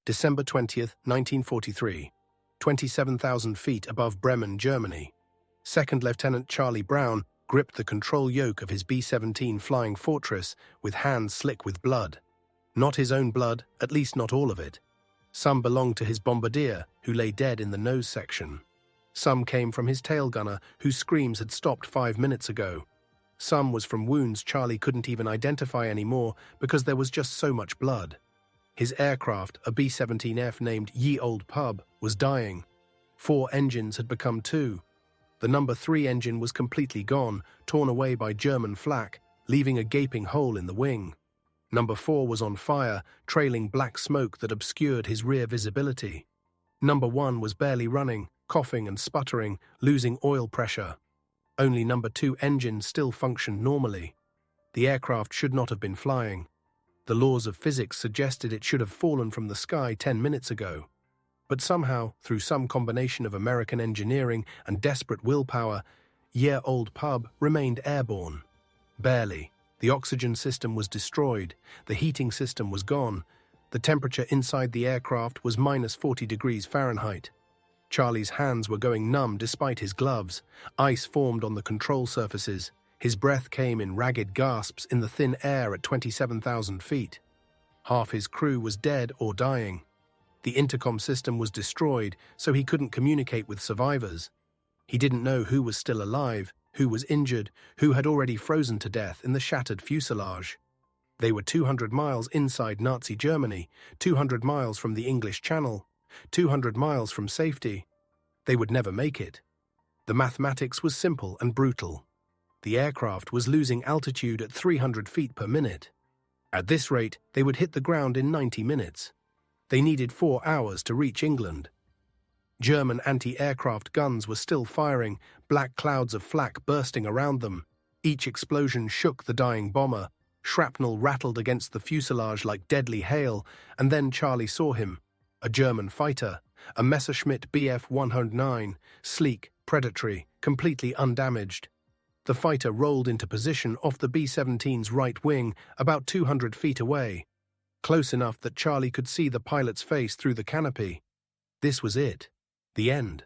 December 20th, 1943, 27,000 feet above Bremen, Germany. Second Lieutenant Charlie Brown gripped the control yoke of his B-17 Flying Fortress with hands slick with blood. Not his own blood, at least not all of it. Some belonged to his bombardier, who lay dead in the nose section. Some came from his tail gunner, whose screams had stopped 5 minutes ago. Some was from wounds Charlie couldn't even identify anymore because there was just so much blood. His aircraft, a B-17F named Ye Old Pub, was dying. 4 engines had become 2. The number 3 engine was completely gone, torn away by German flak, leaving a gaping hole in the wing. Number 4 was on fire, trailing black smoke that obscured his rear visibility. Number 1 was barely running, coughing and sputtering, losing oil pressure. Only number 2 engine still functioned normally. The aircraft should not have been flying. The laws of physics suggested it should have fallen from the sky 10 minutes ago. But somehow, through some combination of American engineering and desperate willpower, Ye Old Pub remained airborne. Barely. The oxygen system was destroyed, the heating system was gone, the temperature inside the aircraft was minus 40 degrees Fahrenheit. Charlie's hands were going numb despite his gloves. Ice formed on the control surfaces. His breath came in ragged gasps in the thin air at 27,000 feet. Half his crew was dead or dying. The intercom system was destroyed, so he couldn't communicate with survivors. He didn't know who was still alive, who was injured, who had already frozen to death in the shattered fuselage. They were 200 miles inside Nazi Germany, 200 miles from the English Channel, 200 miles from safety. They would never make it. The mathematics was simple and brutal. The aircraft was losing altitude at 300 feet per minute. At this rate, they would hit the ground in 90 minutes. They needed 4 hours to reach England. German anti-aircraft guns were still firing, black clouds of flak bursting around them. Each explosion shook the dying bomber. Shrapnel rattled against the fuselage like deadly hail, and then Charlie saw him. A German fighter, a Messerschmitt Bf 109, sleek, predatory, completely undamaged. The fighter rolled into position off the B-17's right wing, about 200 feet away, close enough that Charlie could see the pilot's face through the canopy. This was it. The end.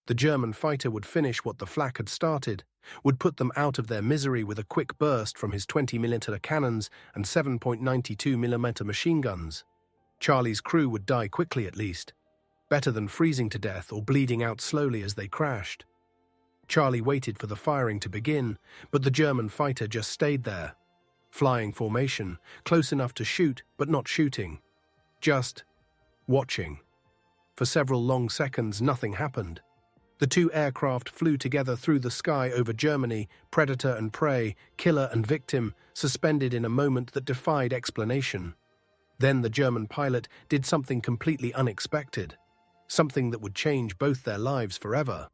The German fighter would finish what the flak had started, would put them out of their misery with a quick burst from his 20mm cannons and 7.92mm machine guns. Charlie's crew would die quickly at least, better than freezing to death or bleeding out slowly as they crashed. Charlie waited for the firing to begin, but the German fighter just stayed there. Flying formation, close enough to shoot but not shooting. Just watching. For several long seconds, nothing happened. The 2 aircraft flew together through the sky over Germany, predator and prey, killer and victim, suspended in a moment that defied explanation. Then the German pilot did something completely unexpected, something that would change both their lives forever.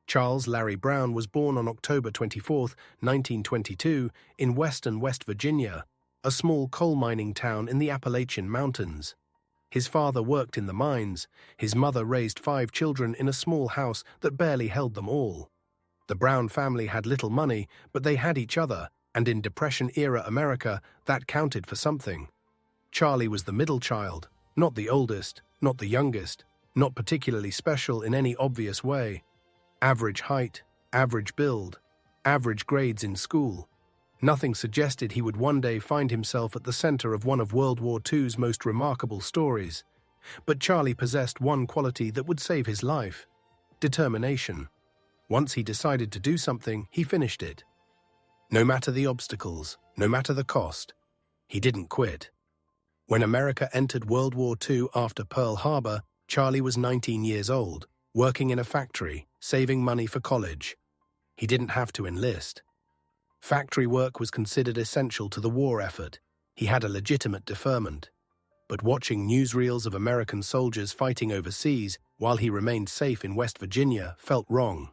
Charles Larry Brown was born on October 24, 1922, in western West Virginia, a small coal mining town in the Appalachian Mountains. His father worked in the mines. His mother raised 5 children in a small house that barely held them all. The Brown family had little money, but they had each other, and in Depression-era America, that counted for something. Charlie was the middle child, not the oldest, not the youngest, not particularly special in any obvious way. Average height, average build, average grades in school. Nothing suggested he would one day find himself at the center of one of World War II's most remarkable stories. But Charlie possessed one quality that would save his life: determination. Once he decided to do something, he finished it. No matter the obstacles, no matter the cost, he didn't quit. When America entered World War II after Pearl Harbor, Charlie was 19 years old, working in a factory, saving money for college. He didn't have to enlist. Factory work was considered essential to the war effort. He had a legitimate deferment. But watching newsreels of American soldiers fighting overseas while he remained safe in West Virginia felt wrong,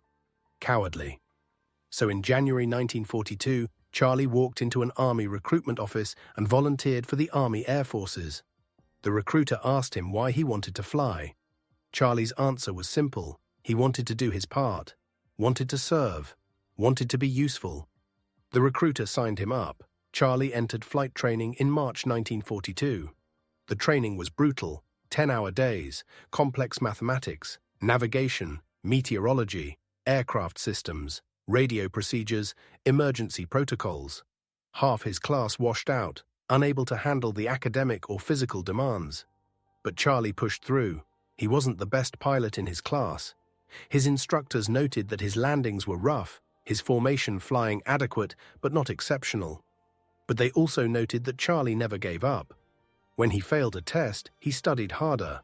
cowardly. So in January 1942, Charlie walked into an Army recruitment office and volunteered for the Army Air Forces. The recruiter asked him why he wanted to fly. Charlie's answer was simple. He wanted to do his part, wanted to serve, wanted to be useful. The recruiter signed him up. Charlie entered flight training in March 1942. The training was brutal. 10-hour days, complex mathematics, navigation, meteorology, aircraft systems, radio procedures, emergency protocols. Half his class washed out, unable to handle the academic or physical demands. But Charlie pushed through. He wasn't the best pilot in his class. His instructors noted that his landings were rough, his formation flying adequate but not exceptional. But they also noted that Charlie never gave up. When he failed a test, he studied harder.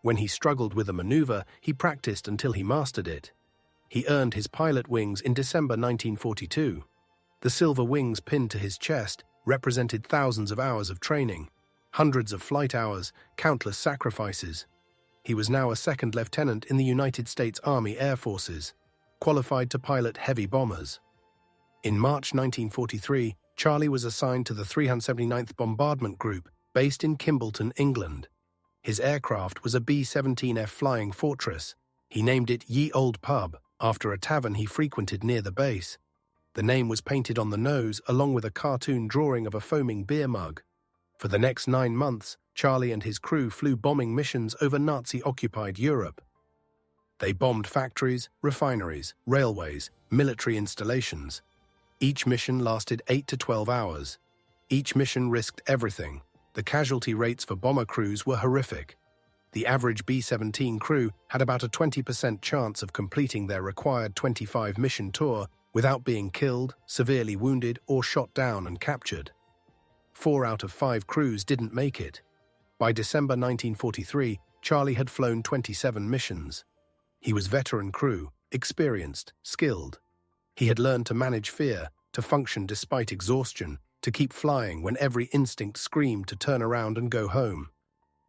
When he struggled with a maneuver, he practiced until he mastered it. He earned his pilot wings in December 1942. The silver wings pinned to his chest represented thousands of hours of training, hundreds of flight hours, countless sacrifices. He was now a second lieutenant in the United States Army Air Forces, qualified to pilot heavy bombers. In March 1943, Charlie was assigned to the 379th Bombardment Group, based in Kimballton, England. His aircraft was a B-17F Flying Fortress. He named it Ye Old Pub, after a tavern he frequented near the base. The name was painted on the nose along with a cartoon drawing of a foaming beer mug. For the next 9 months, Charlie and his crew flew bombing missions over Nazi-occupied Europe. They bombed factories, refineries, railways, military installations. Each mission lasted 8 to 12 hours. Each mission risked everything. The casualty rates for bomber crews were horrific. The average B-17 crew had about a 20% chance of completing their required 25-mission tour without being killed, severely wounded, or shot down and captured. 4 out of 5 crews didn't make it. By December 1943, Charlie had flown 27 missions. He was veteran crew, experienced, skilled. He had learned to manage fear, to function despite exhaustion, to keep flying when every instinct screamed to turn around and go home.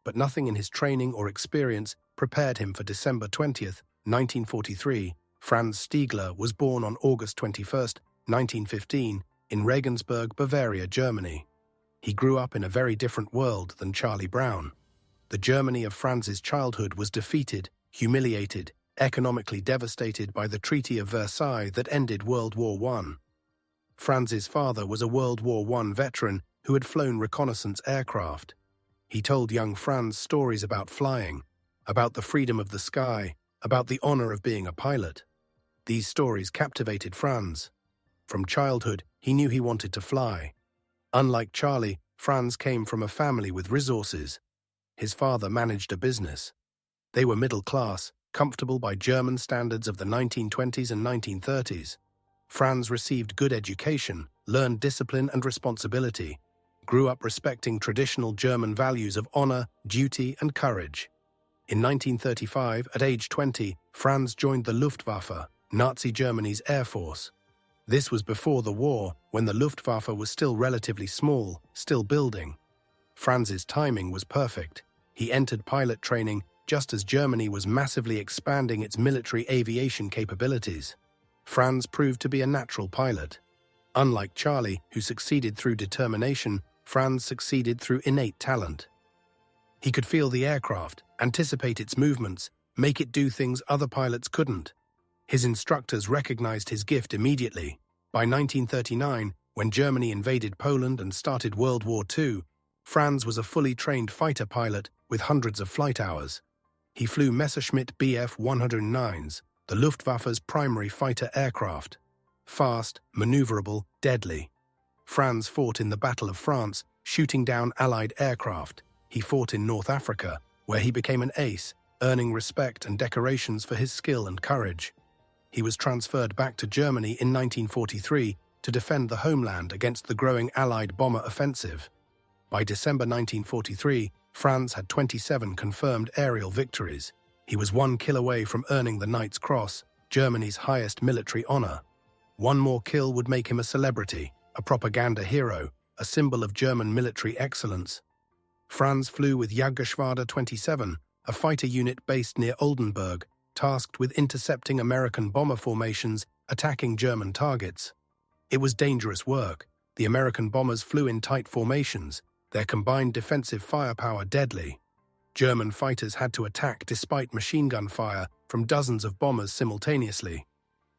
But nothing in his training or experience prepared him for December 20th, 1943. Franz Stigler was born on August 21, 1915, in Regensburg, Bavaria, Germany. He grew up in a very different world than Charlie Brown. The Germany of Franz's childhood was defeated, humiliated, economically devastated by the Treaty of Versailles that ended World War I. Franz's father was a World War I veteran who had flown reconnaissance aircraft. He told young Franz stories about flying, about the freedom of the sky, about the honor of being a pilot. These stories captivated Franz. From childhood, he knew he wanted to fly. Unlike Charlie, Franz came from a family with resources. His father managed a business. They were middle class, comfortable by German standards of the 1920s and 1930s. Franz received good education, learned discipline and responsibility, grew up respecting traditional German values of honor, duty, and courage. In 1935, at age 20, Franz joined the Luftwaffe, Nazi Germany's air force. This was before the war, when the Luftwaffe was still relatively small, still building. Franz's timing was perfect. He entered pilot training just as Germany was massively expanding its military aviation capabilities. Franz proved to be a natural pilot. Unlike Charlie, who succeeded through determination, Franz succeeded through innate talent. He could feel the aircraft, anticipate its movements, make it do things other pilots couldn't. His instructors recognized his gift immediately. By 1939, when Germany invaded Poland and started World War II, Franz was a fully trained fighter pilot with hundreds of flight hours. He flew Messerschmitt Bf-109s, the Luftwaffe's primary fighter aircraft. Fast, maneuverable, deadly. Franz fought in the Battle of France, shooting down Allied aircraft. He fought in North Africa, where he became an ace, earning respect and decorations for his skill and courage. He was transferred back to Germany in 1943 to defend the homeland against the growing Allied bomber offensive. By December 1943, Franz had 27 confirmed aerial victories. He was 1 kill away from earning the Knight's Cross, Germany's highest military honor. One more kill would make him a celebrity, a propaganda hero, a symbol of German military excellence. Franz flew with Jagdgeschwader 27, a fighter unit based near Oldenburg, tasked with intercepting American bomber formations attacking German targets. It was dangerous work. The American bombers flew in tight formations, their combined defensive firepower deadly. German fighters had to attack despite machine gun fire from dozens of bombers simultaneously.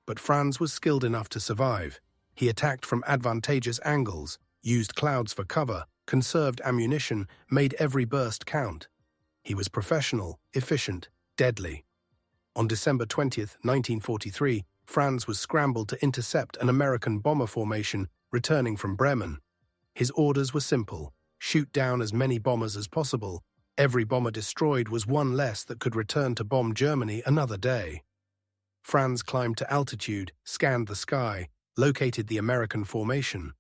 But Franz was skilled enough to survive. He attacked from advantageous angles, used clouds for cover, conserved ammunition, made every burst count. He was professional, efficient, deadly. On December 20th, 1943, Franz was scrambled to intercept an American bomber formation returning from Bremen. His orders were simple: shoot down as many bombers as possible. Every bomber destroyed was one less that could return to bomb Germany another day. Franz climbed to altitude, scanned the sky, located the American formation.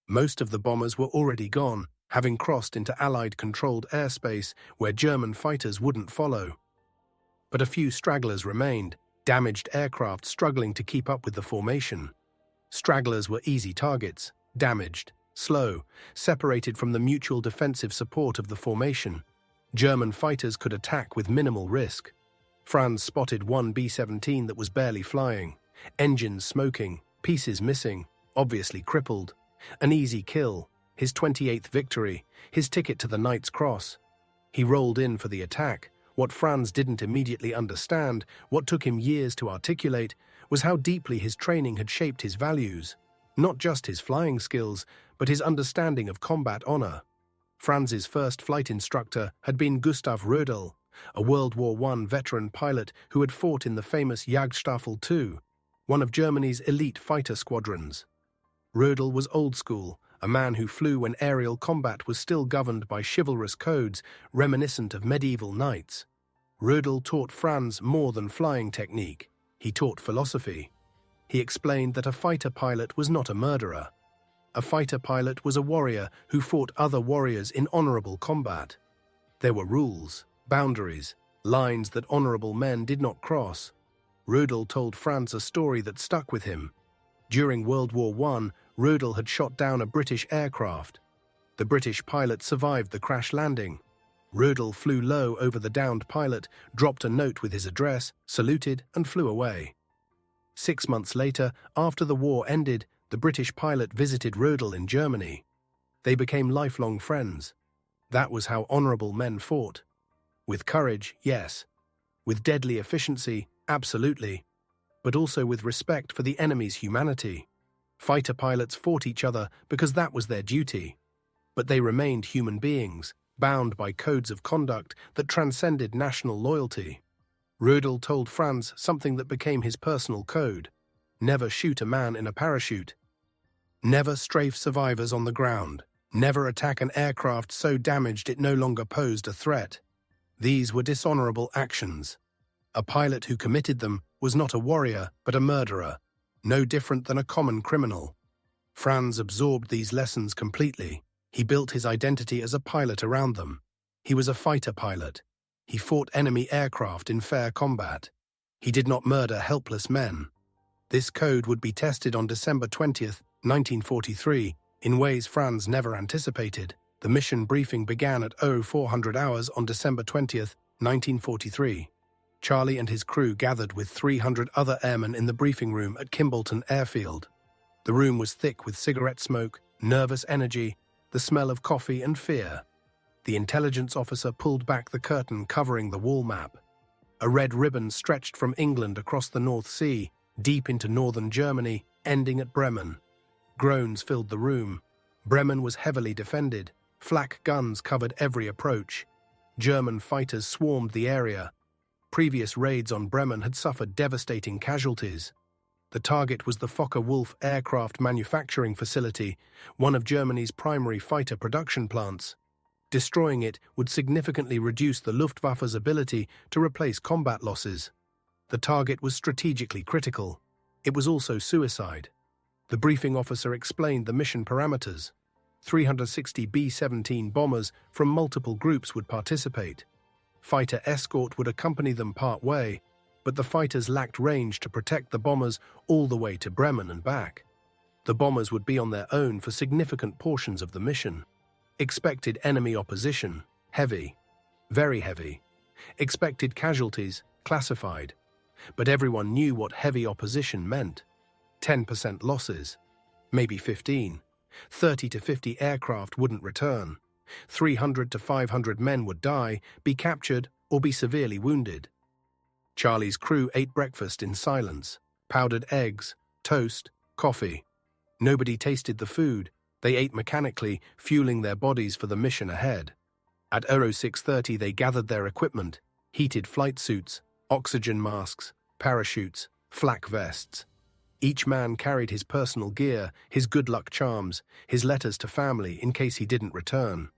Most of the bombers were already gone, having crossed into Allied-controlled airspace where German fighters wouldn't follow. But a few stragglers remained, damaged aircraft struggling to keep up with the formation. Stragglers were easy targets, damaged, slow, separated from the mutual defensive support of the formation. German fighters could attack with minimal risk. Franz spotted one B-17 that was barely flying, engines smoking, pieces missing, obviously crippled. An easy kill, his 28th victory, his ticket to the Knight's Cross. He rolled in for the attack. What Franz didn't immediately understand, what took him years to articulate, was how deeply his training had shaped his values. Not just his flying skills, but his understanding of combat honor. Franz's first flight instructor had been Gustav Rödel, a World War I veteran pilot who had fought in the famous Jagdstaffel II, one of Germany's elite fighter squadrons. Rödel was old school, a man who flew when aerial combat was still governed by chivalrous codes reminiscent of medieval knights. Rödel taught Franz more than flying technique. He taught philosophy. He explained that a fighter pilot was not a murderer. A fighter pilot was a warrior who fought other warriors in honorable combat. There were rules, boundaries, lines that honorable men did not cross. Rödel told Franz a story that stuck with him. During World War I, Rödel had shot down a British aircraft. The British pilot survived the crash landing. Rödel flew low over the downed pilot, dropped a note with his address, saluted, and flew away. 6 months later, after the war ended, the British pilot visited Rödel in Germany. They became lifelong friends. That was how honorable men fought. With courage, yes. With deadly efficiency, absolutely. But also with respect for the enemy's humanity. Fighter pilots fought each other because that was their duty. But they remained human beings, bound by codes of conduct that transcended national loyalty. Rödel told Franz something that became his personal code: never shoot a man in a parachute. Never strafe survivors on the ground. Never attack an aircraft so damaged it no longer posed a threat. These were dishonorable actions. A pilot who committed them was not a warrior, but a murderer, no different than a common criminal. Franz absorbed these lessons completely. He built his identity as a pilot around them. He was a fighter pilot. He fought enemy aircraft in fair combat. He did not murder helpless men. This code would be tested on December 20th, 1943, in ways Franz never anticipated. The mission briefing began at 0400 hours on December 20th, 1943. Charlie and his crew gathered with 300 other airmen in the briefing room at Kimballton Airfield. The room was thick with cigarette smoke, nervous energy, the smell of coffee and fear. The intelligence officer pulled back the curtain covering the wall map. A red ribbon stretched from England across the North Sea, deep into northern Germany, ending at Bremen. Groans filled the room. Bremen was heavily defended. Flak guns covered every approach. German fighters swarmed the area. Previous raids on Bremen had suffered devastating casualties. The target was the Focke-Wulf aircraft manufacturing facility, one of Germany's primary fighter production plants. Destroying it would significantly reduce the Luftwaffe's ability to replace combat losses. The target was strategically critical. It was also suicide. The briefing officer explained the mission parameters. 360 B-17 bombers from multiple groups would participate. Fighter escort would accompany them part way, but the fighters lacked range to protect the bombers all the way to Bremen and back. The bombers would be on their own for significant portions of the mission. Expected enemy opposition, heavy, very heavy. Expected casualties, classified. But everyone knew what heavy opposition meant. 10% losses, maybe 15. 30 to 50 aircraft wouldn't return. 300 to 500 men would die, be captured, or be severely wounded. Charlie's crew ate breakfast in silence. Powdered eggs, toast, coffee. Nobody tasted the food. They ate mechanically, fueling their bodies for the mission ahead. At 0630 they gathered their equipment: heated flight suits, oxygen masks, parachutes, flak vests. Each man carried his personal gear, his good luck charms, his letters to family in case he didn't return.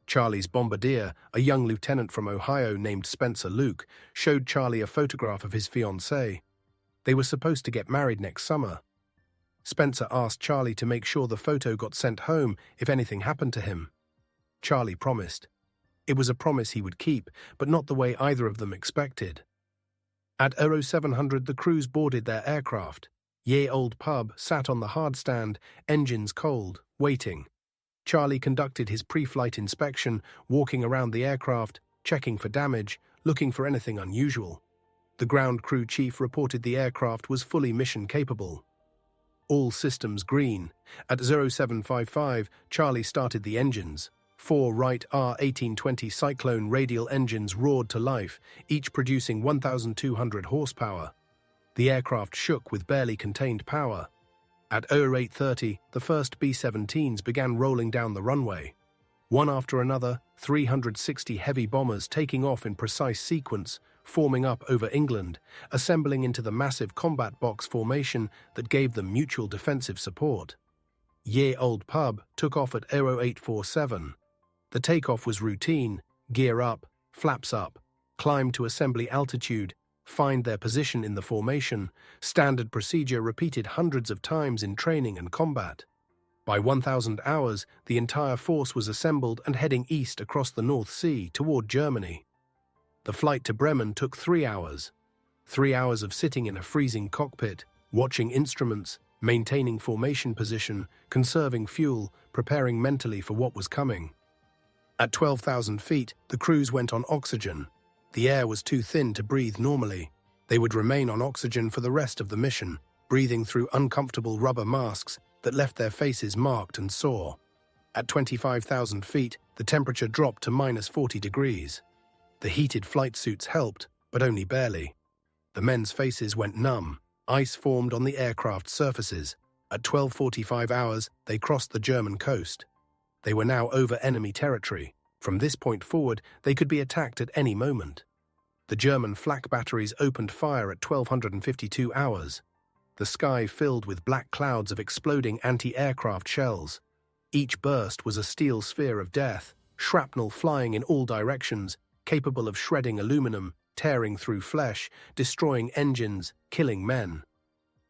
Charlie's bombardier, a young lieutenant from Ohio named Spencer Luke, showed Charlie a photograph of his fiancée. They were supposed to get married next summer. Spencer asked Charlie to make sure the photo got sent home if anything happened to him. Charlie promised. It was a promise he would keep, but not the way either of them expected. At 0700 the crews boarded their aircraft. Ye Old Pub sat on the hard stand, engines cold, waiting. Charlie conducted his pre-flight inspection, walking around the aircraft, checking for damage, looking for anything unusual. The ground crew chief reported the aircraft was fully mission-capable. All systems green. At 0755, Charlie started the engines. 4 Wright R1820 Cyclone radial engines roared to life, each producing 1,200 horsepower. The aircraft shook with barely contained power. At 0830, the first B-17s began rolling down the runway. One after another, 360 heavy bombers taking off in precise sequence, forming up over England, assembling into the massive combat box formation that gave them mutual defensive support. Ye Old Pub took off at 0847. The takeoff was routine: gear up, flaps up, climb to assembly altitude, find their position in the formation, standard procedure repeated hundreds of times in training and combat. By 1,000 hours, the entire force was assembled and heading east across the North Sea toward Germany. The flight to Bremen took 3 hours. 3 hours of sitting in a freezing cockpit, watching instruments, maintaining formation position, conserving fuel, preparing mentally for what was coming. At 12,000 feet, the crews went on oxygen. The air was too thin to breathe normally. They would remain on oxygen for the rest of the mission, breathing through uncomfortable rubber masks that left their faces marked and sore. At 25,000 feet, the temperature dropped to -40 degrees. The heated flight suits helped, but only barely. The men's faces went numb. Ice formed on the aircraft's surfaces. At 12:45 hours, they crossed the German coast. They were now over enemy territory. From this point forward, they could be attacked at any moment. The German flak batteries opened fire at 1252 hours. The sky filled with black clouds of exploding anti-aircraft shells. Each burst was a steel sphere of death, shrapnel flying in all directions, capable of shredding aluminum, tearing through flesh, destroying engines, killing men.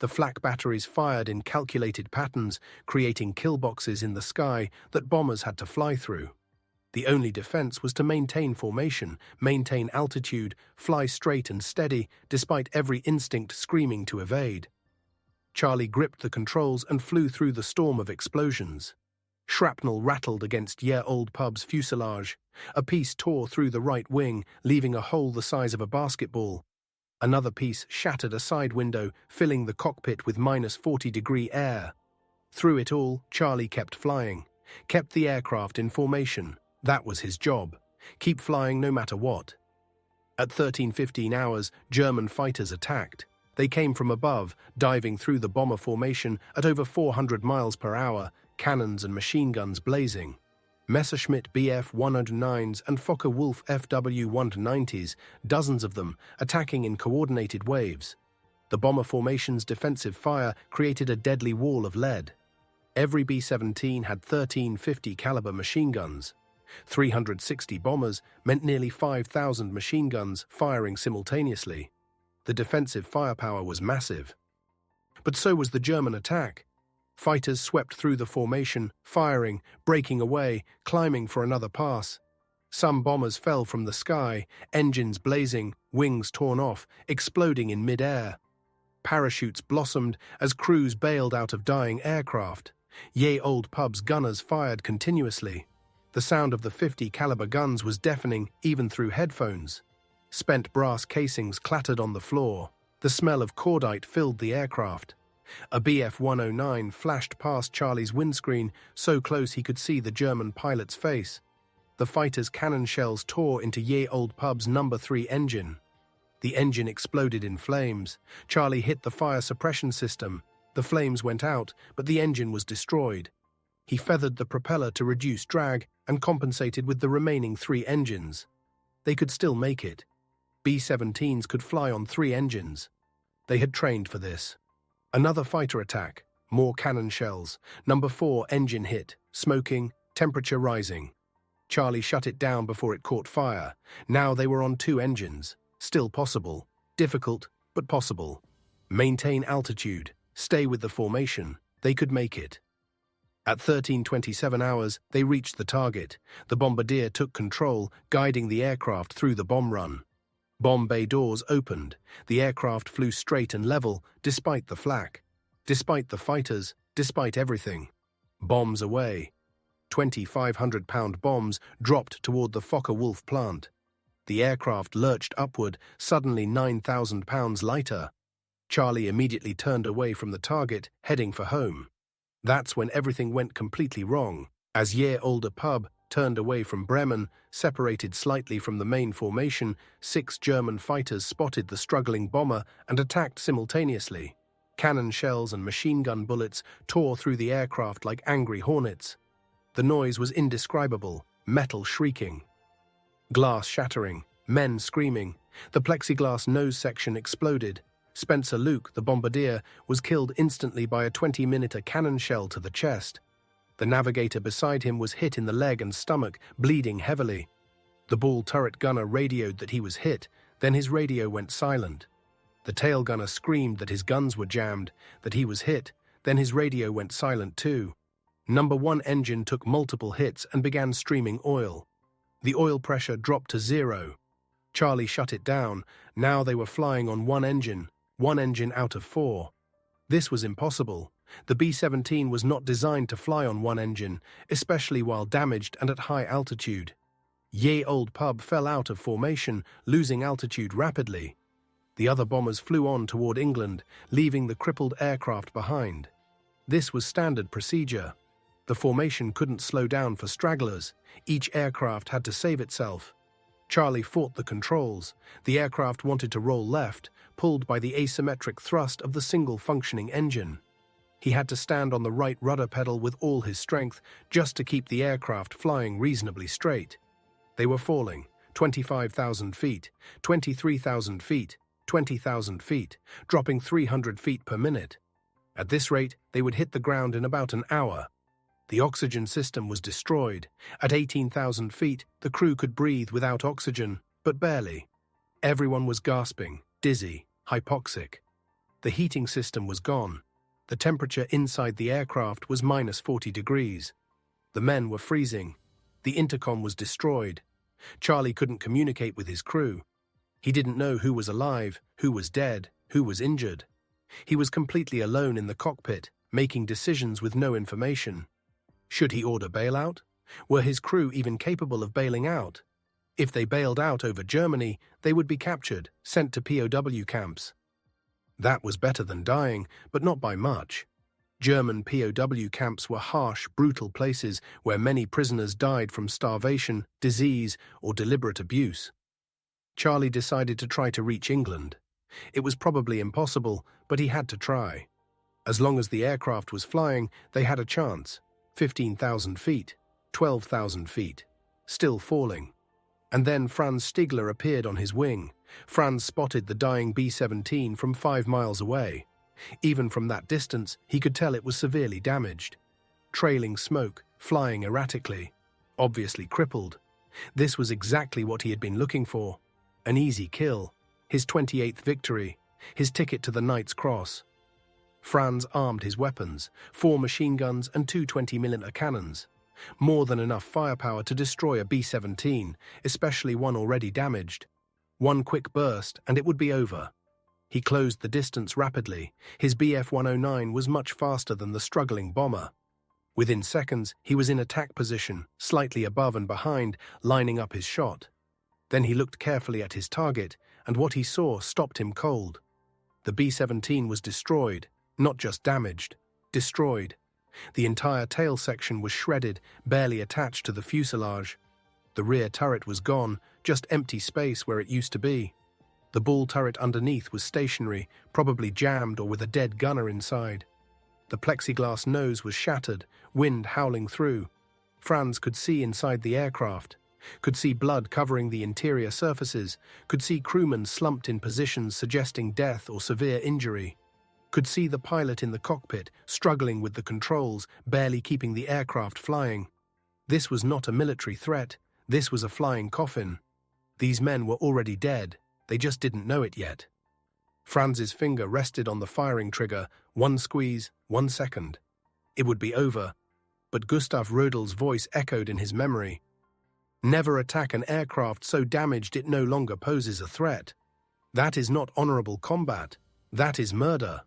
The flak batteries fired in calculated patterns, creating killboxes in the sky that bombers had to fly through. The only defense was to maintain formation, maintain altitude, fly straight and steady, despite every instinct screaming to evade. Charlie gripped the controls and flew through the storm of explosions. Shrapnel rattled against Ye Old Pub's fuselage. A piece tore through the right wing, leaving a hole the size of a basketball. Another piece shattered a side window, filling the cockpit with -40-degree air. Through it all, Charlie kept flying, kept the aircraft in formation. That was his job. Keep flying no matter what. At 13:15 hours, German fighters attacked. They came from above, diving through the bomber formation at over 400 miles per hour, cannons and machine guns blazing. Messerschmitt Bf-109s and Focke-Wulf FW-190s, dozens of them, attacking in coordinated waves. The bomber formation's defensive fire created a deadly wall of lead. Every B-17 had 13 50 caliber machine guns. 360 bombers meant nearly 5,000 machine guns firing simultaneously. The defensive firepower was massive. But so was the German attack. Fighters swept through the formation, firing, breaking away, climbing for another pass. Some bombers fell from the sky, engines blazing, wings torn off, exploding in mid-air. Parachutes blossomed as crews bailed out of dying aircraft. Ye Old Pub's gunners fired continuously. The sound of the 50 caliber guns was deafening even through headphones. Spent brass casings clattered on the floor. The smell of cordite filled the aircraft. A Bf-109 flashed past Charlie's windscreen, so close he could see the German pilot's face. The fighter's cannon shells tore into Ye Old Pub's No. 3 engine. The engine exploded in flames. Charlie hit the fire suppression system. The flames went out, but the engine was destroyed. He feathered the propeller to reduce drag and compensated with the remaining 3 engines. They could still make it. B-17s could fly on 3 engines. They had trained for this. Another fighter attack, more cannon shells, number 4 engine hit, smoking, temperature rising. Charlie shut it down before it caught fire. Now they were on 2 engines. Still possible. Difficult, but possible. Maintain altitude. Stay with the formation. They could make it. At 13:27 hours, they reached the target. The bombardier took control, guiding the aircraft through the bomb run. Bomb bay doors opened. The aircraft flew straight and level, despite the flak. Despite the fighters, despite everything. Bombs away. 2,500-pound bombs dropped toward the Focke-Wulf plant. The aircraft lurched upward, suddenly 9,000 pounds lighter. Charlie immediately turned away from the target, heading for home. That's when everything went completely wrong. As year-older pub turned away from Bremen, separated slightly from the main formation, 6 German fighters spotted the struggling bomber and attacked simultaneously. Cannon shells and machine gun bullets tore through the aircraft like angry hornets. The noise was indescribable, metal shrieking. Glass shattering, men screaming. The plexiglass nose section exploded. Spencer Luke, the bombardier, was killed instantly by a 20-millimeter cannon shell to the chest. The navigator beside him was hit in the leg and stomach, bleeding heavily. The ball turret gunner radioed that he was hit, then his radio went silent. The tail gunner screamed that his guns were jammed, that he was hit, then his radio went silent too. Number 1 engine took multiple hits and began streaming oil. The oil pressure dropped to 0. Charlie shut it down. Now they were flying on 1 engine out of 4. This was impossible. The B-17 was not designed to fly on 1 engine, especially while damaged and at high altitude. Ye-Old Pub fell out of formation, losing altitude rapidly. The other bombers flew on toward England, leaving the crippled aircraft behind. This was standard procedure. The formation couldn't slow down for stragglers. Each aircraft had to save itself. Charlie fought the controls. The aircraft wanted to roll left, pulled by the asymmetric thrust of the single functioning engine. He had to stand on the right rudder pedal with all his strength just to keep the aircraft flying reasonably straight. They were falling. 25,000 feet, 23,000 feet, 20,000 feet, dropping 300 feet per minute. At this rate, they would hit the ground in about an hour. The oxygen system was destroyed. At 18,000 feet, the crew could breathe without oxygen, but barely. Everyone was gasping, dizzy, hypoxic. The heating system was gone. The temperature inside the aircraft was -40 degrees. The men were freezing. The intercom was destroyed. Charlie couldn't communicate with his crew. He didn't know who was alive, who was dead, who was injured. He was completely alone in the cockpit, making decisions with no information. Should he order bailout? Were his crew even capable of bailing out? If they bailed out over Germany, they would be captured, sent to POW camps. That was better than dying, but not by much. German POW camps were harsh, brutal places where many prisoners died from starvation, disease, or deliberate abuse. Charlie decided to try to reach England. It was probably impossible, but he had to try. As long as the aircraft was flying, they had a chance. 15,000 feet, 12,000 feet, still falling. And then Franz Stigler appeared on his wing. Franz spotted the dying B-17 from 5 miles away. Even from that distance, he could tell it was severely damaged. Trailing smoke, flying erratically, obviously crippled. This was exactly what he had been looking for. An easy kill, his 28th victory, his ticket to the Knight's Cross. Franz armed his weapons, 4 machine guns and 2 20mm cannons. More than enough firepower to destroy a B-17, especially one already damaged. One quick burst and it would be over. He closed the distance rapidly. His Bf-109 was much faster than the struggling bomber. Within seconds, he was in attack position, slightly above and behind, lining up his shot. Then he looked carefully at his target, and what he saw stopped him cold. The B-17 was destroyed, not just damaged, destroyed. The entire tail section was shredded, barely attached to the fuselage. The rear turret was gone, just empty space where it used to be. The ball turret underneath was stationary, probably jammed or with a dead gunner inside. The plexiglass nose was shattered, wind howling through. Franz could see inside the aircraft, could see blood covering the interior surfaces, could see crewmen slumped in positions suggesting death or severe injury, could see the pilot in the cockpit struggling with the controls, barely keeping the aircraft flying. This was not a military threat, this was a flying coffin. These men were already dead, they just didn't know it yet. Franz's finger rested on the firing trigger, 1 squeeze, 1 second. It would be over, but Gustav Rödel's voice echoed in his memory. Never attack an aircraft so damaged it no longer poses a threat. That is not honorable combat, that is murder.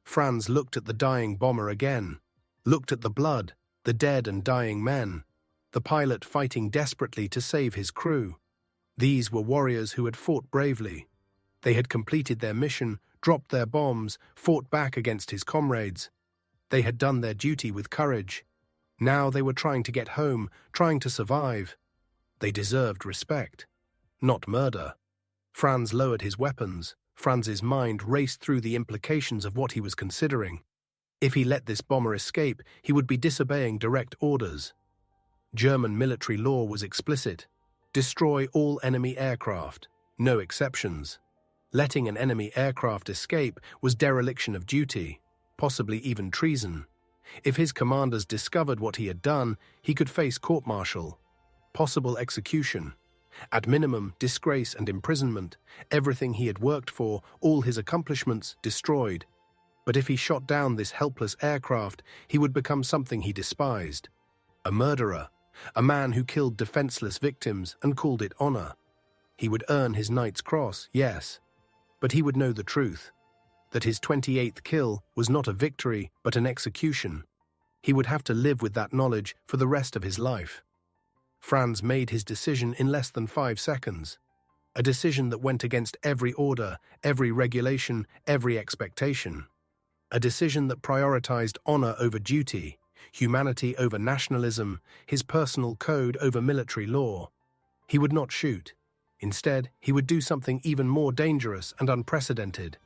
Franz looked at the dying bomber again, looked at the blood, the dead and dying men, the pilot fighting desperately to save his crew. These were warriors who had fought bravely. They had completed their mission, dropped their bombs, fought back against his comrades. They had done their duty with courage. Now they were trying to get home, trying to survive. They deserved respect, not murder. Franz lowered his weapons. Franz's mind raced through the implications of what he was considering. If he let this bomber escape, he would be disobeying direct orders. German military law was explicit. Destroy all enemy aircraft, no exceptions. Letting an enemy aircraft escape was dereliction of duty, possibly even treason. If his commanders discovered what he had done, he could face court-martial, possible execution. At minimum, disgrace and imprisonment, everything he had worked for, all his accomplishments, destroyed. But if he shot down this helpless aircraft, he would become something he despised. A murderer, a man who killed defenseless victims and called it honor. He would earn his Knight's Cross, yes, but he would know the truth, that his 28th kill was not a victory but an execution. He would have to live with that knowledge for the rest of his life. Franz made his decision in less than 5 seconds. A decision that went against every order, every regulation, every expectation. A decision that prioritized honor over duty, humanity over nationalism, his personal code over military law. He would not shoot. Instead, he would do something even more dangerous and unprecedented.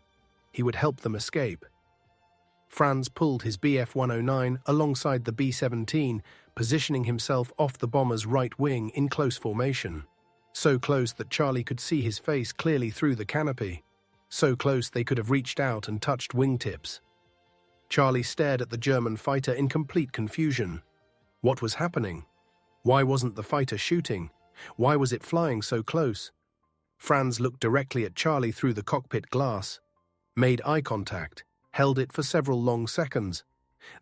He would help them escape. Franz pulled his Bf 109 alongside the B-17, positioning himself off the bomber's right wing in close formation. So close that Charlie could see his face clearly through the canopy. So close they could have reached out and touched wingtips. Charlie stared at the German fighter in complete confusion. What was happening? Why wasn't the fighter shooting? Why was it flying so close? Franz looked directly at Charlie through the cockpit glass, made eye contact, held it for several long seconds.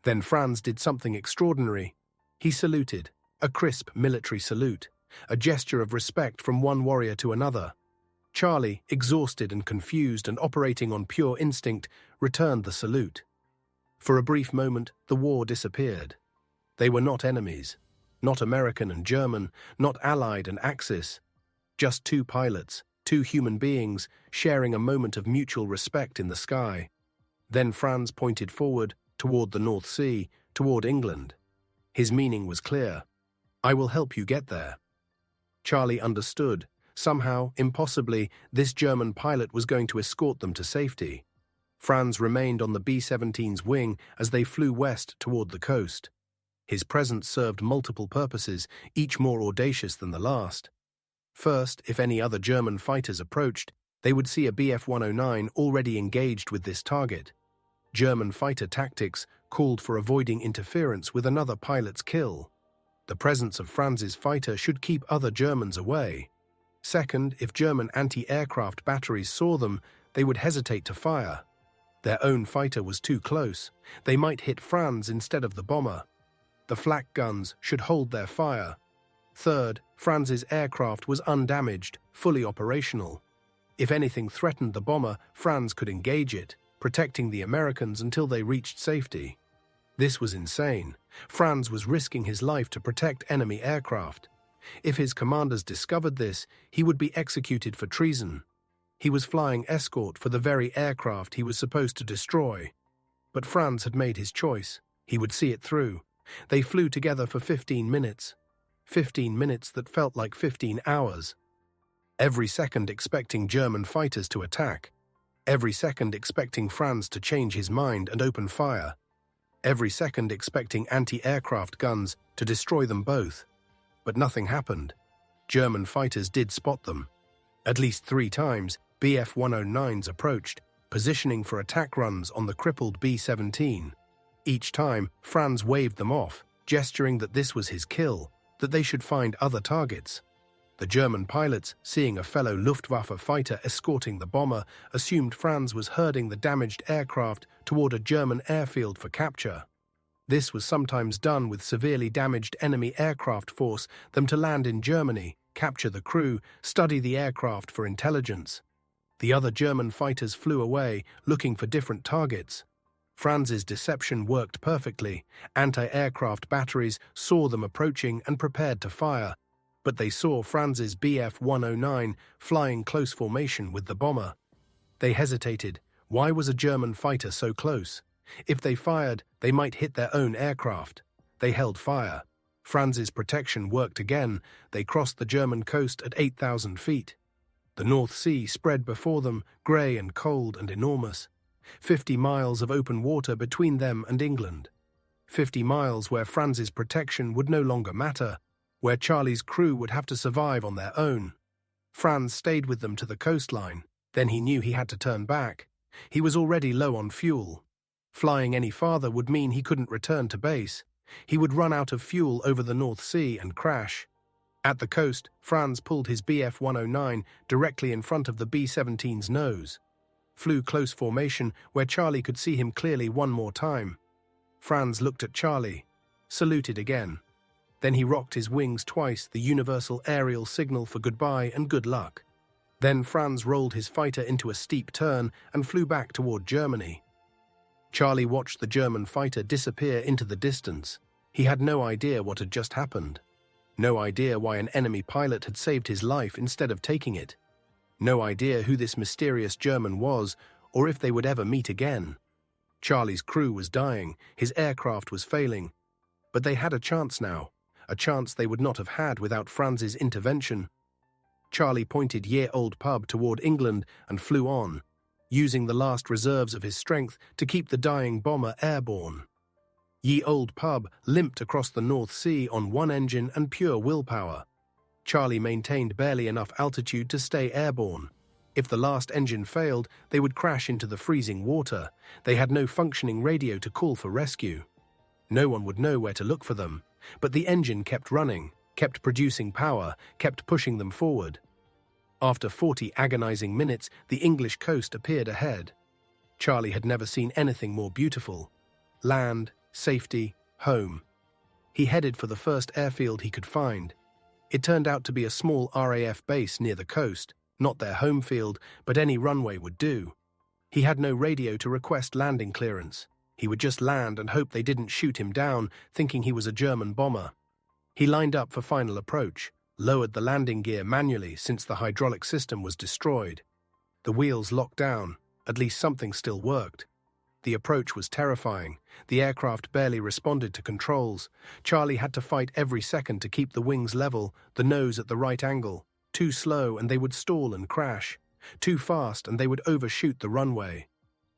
Then Franz did something extraordinary. He saluted, a crisp military salute, a gesture of respect from one warrior to another. Charlie, exhausted and confused and operating on pure instinct, returned the salute. For a brief moment, the war disappeared. They were not enemies, not American and German, not Allied and Axis. Just 2 pilots, 2 human beings, sharing a moment of mutual respect in the sky. Then Franz pointed forward, toward the North Sea, toward England. His meaning was clear. I will help you get there. Charlie understood. Somehow, impossibly, this German pilot was going to escort them to safety. Franz remained on the B-17's wing as they flew west toward the coast. His presence served multiple purposes, each more audacious than the last. First, if any other German fighters approached, they would see a Bf 109 already engaged with this target. German fighter tactics called for avoiding interference with another pilot's kill. The presence of Franz's fighter should keep other Germans away. Second, if German anti-aircraft batteries saw them, they would hesitate to fire. Their own fighter was too close. They might hit Franz instead of the bomber. The flak guns should hold their fire. Third, Franz's aircraft was undamaged, fully operational. If anything threatened the bomber, Franz could engage it, protecting the Americans until they reached safety. This was insane. Franz was risking his life to protect enemy aircraft. If his commanders discovered this, he would be executed for treason. He was flying escort for the very aircraft he was supposed to destroy. But Franz had made his choice. He would see it through. They flew together for 15 minutes. 15 minutes that felt like 15 hours. Every second expecting German fighters to attack. Every second expecting Franz to change his mind and open fire. every second expecting anti-aircraft guns to destroy them both. But nothing happened. German fighters did spot them. At least 3 times, Bf-109s approached, positioning for attack runs on the crippled B-17. Each time, Franz waved them off, gesturing that this was his kill, that they should find other targets. The German pilots, seeing a fellow Luftwaffe fighter escorting the bomber, assumed Franz was herding the damaged aircraft toward a German airfield for capture. This was sometimes done with severely damaged enemy aircraft force them to land in Germany, capture the crew, study the aircraft for intelligence. The other German fighters flew away, looking for different targets. Franz's deception worked perfectly. Anti-aircraft batteries saw them approaching and prepared to fire, but they saw Franz's Bf-109 flying close formation with the bomber. They hesitated. Why was a German fighter so close? If they fired, they might hit their own aircraft. They held fire. Franz's protection worked again. They crossed the German coast at 8,000 feet. The North Sea spread before them, grey and cold and enormous. 50 miles of open water between them and England. 50 miles where Franz's protection would no longer matter, where Charlie's crew would have to survive on their own. Franz stayed with them to the coastline. Then he knew he had to turn back. He was already low on fuel. Flying any farther would mean he couldn't return to base. He would run out of fuel over the North Sea and crash. At the coast, Franz pulled his Bf-109 directly in front of the B-17's nose. Flew close formation where Charlie could see him clearly one more time. Franz looked at Charlie, saluted again. Then he rocked his wings twice, the universal aerial signal for goodbye and good luck. Then Franz rolled his fighter into a steep turn and flew back toward Germany. Charlie watched the German fighter disappear into the distance. He had no idea what had just happened. No idea why an enemy pilot had saved his life instead of taking it. No idea who this mysterious German was, or if they would ever meet again. Charlie's crew was dying, his aircraft was failing. But they had a chance now, a chance they would not have had without Franz's intervention. Charlie pointed year-old pub toward England and flew on, using the last reserves of his strength to keep the dying bomber airborne. Ye Old Pub limped across the North Sea on one engine and pure willpower. Charlie maintained barely enough altitude to stay airborne. If the last engine failed, they would crash into the freezing water. They had no functioning radio to call for rescue. No one would know where to look for them. But the engine kept running, kept producing power, kept pushing them forward. After 40 agonizing minutes, the English coast appeared ahead. Charlie had never seen anything more beautiful. Land, safety, home. He headed for the first airfield he could find. It turned out to be a small RAF base near the coast, not their home field, but any runway would do. He had no radio to request landing clearance. He would just land and hope they didn't shoot him down, thinking he was a German bomber. He lined up for final approach, lowered the landing gear manually since the hydraulic system was destroyed. The wheels locked down, at least something still worked. The approach was terrifying. The aircraft barely responded to controls. Charlie had to fight every second to keep the wings level, the nose at the right angle. Too slow and they would stall and crash. Too fast and they would overshoot the runway.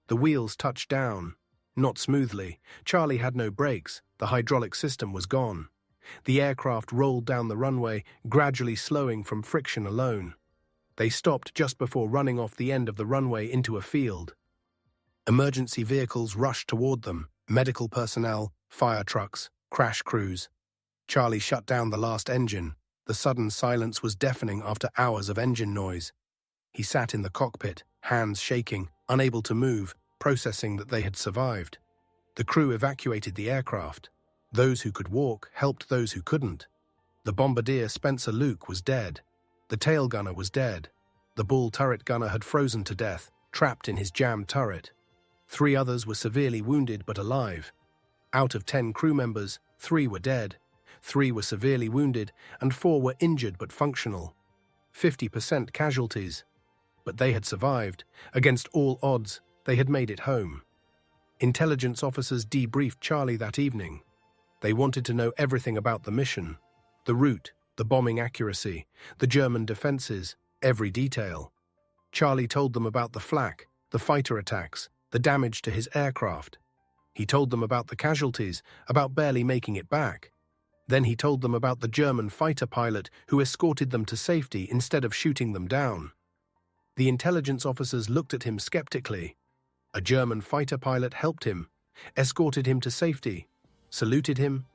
The wheels touched down. Not smoothly. Charlie had no brakes. The hydraulic system was gone. The aircraft rolled down the runway, gradually slowing from friction alone. They stopped just before running off the end of the runway into a field. Emergency vehicles rushed toward them, medical personnel, fire trucks, crash crews. Charlie shut down the last engine. The sudden silence was deafening after hours of engine noise. He sat in the cockpit, hands shaking, unable to move, processing that they had survived. The crew evacuated the aircraft. Those who could walk helped those who couldn't. The bombardier Spencer Luke was dead. The tail gunner was dead. The bull turret gunner had frozen to death, trapped in his jammed turret. 3 others were severely wounded but alive. Out of 10 crew members, 3 were dead, 3 were severely wounded, and 4 were injured but functional. 50% casualties. But they had survived. Against all odds, they had made it home. Intelligence officers debriefed Charlie that evening. They wanted to know everything about the mission, the route, the bombing accuracy, the German defenses, every detail. Charlie told them about the flak, the fighter attacks, the damage to his aircraft. He told them about the casualties, about barely making it back. Then he told them about the German fighter pilot who escorted them to safety instead of shooting them down. The intelligence officers looked at him skeptically. A German fighter pilot helped him, escorted him to safety, saluted him.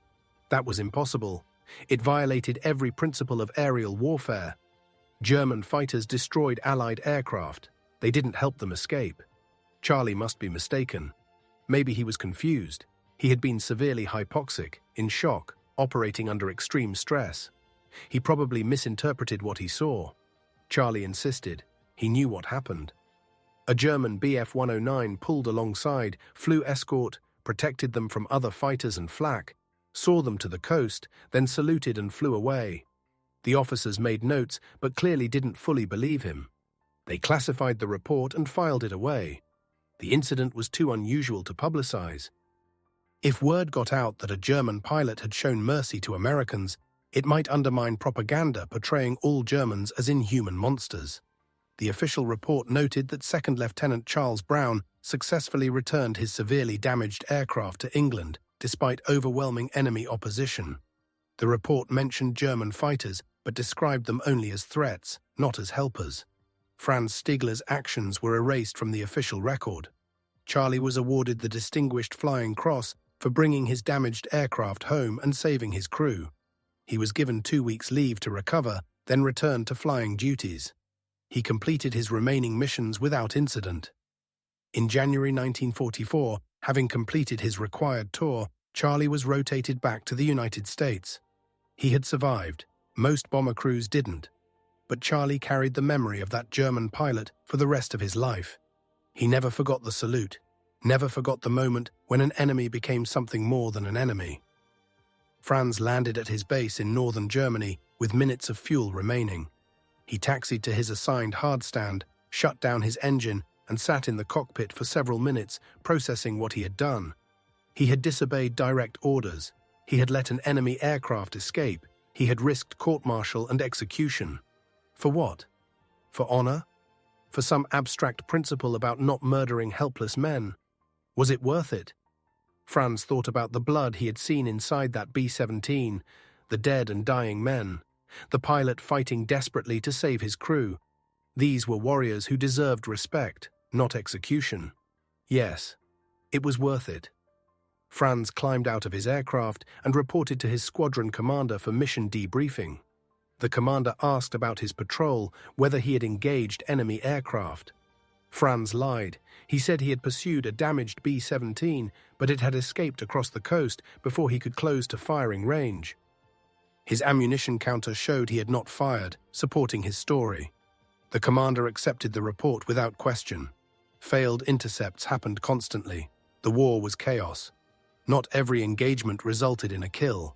That was impossible. It violated every principle of aerial warfare. German fighters destroyed Allied aircraft. They didn't help them escape. Charlie must be mistaken. Maybe he was confused. He had been severely hypoxic, in shock, operating under extreme stress. He probably misinterpreted what he saw. Charlie insisted. He knew what happened. A German Bf-109 pulled alongside, flew escort, protected them from other fighters and flak, saw them to the coast, then saluted and flew away. The officers made notes, but clearly didn't fully believe him. They classified the report and filed it away. The incident was too unusual to publicize. If word got out that a German pilot had shown mercy to Americans, it might undermine propaganda portraying all Germans as inhuman monsters. The official report noted that Second Lieutenant Charles Brown successfully returned his severely damaged aircraft to England, despite overwhelming enemy opposition. The report mentioned German fighters, but described them only as threats, not as helpers. Franz Stigler's actions were erased from the official record. Charlie was awarded the Distinguished Flying Cross for bringing his damaged aircraft home and saving his crew. He was given 2 weeks' leave to recover, then returned to flying duties. He completed his remaining missions without incident. In January 1944, having completed his required tour, Charlie was rotated back to the United States. He had survived. Most bomber crews didn't. But Charlie carried the memory of that German pilot for the rest of his life. He never forgot the salute, never forgot the moment when an enemy became something more than an enemy. Franz landed at his base in northern Germany with minutes of fuel remaining. He taxied to his assigned hardstand, shut down his engine, and sat in the cockpit for several minutes, processing what he had done. He had disobeyed direct orders. He had let an enemy aircraft escape. He had risked court-martial and execution. For what? For honor? For some abstract principle about not murdering helpless men? Was it worth it? Franz thought about the blood he had seen inside that B-17, the dead and dying men, the pilot fighting desperately to save his crew. These were warriors who deserved respect, not execution. Yes, it was worth it. Franz climbed out of his aircraft and reported to his squadron commander for mission debriefing. The commander asked about his patrol, whether he had engaged enemy aircraft. Franz lied. He said he had pursued a damaged B-17, but it had escaped across the coast before he could close to firing range. His ammunition counter showed he had not fired, supporting his story. The commander accepted the report without question. Failed intercepts happened constantly. The war was chaos. Not every engagement resulted in a kill.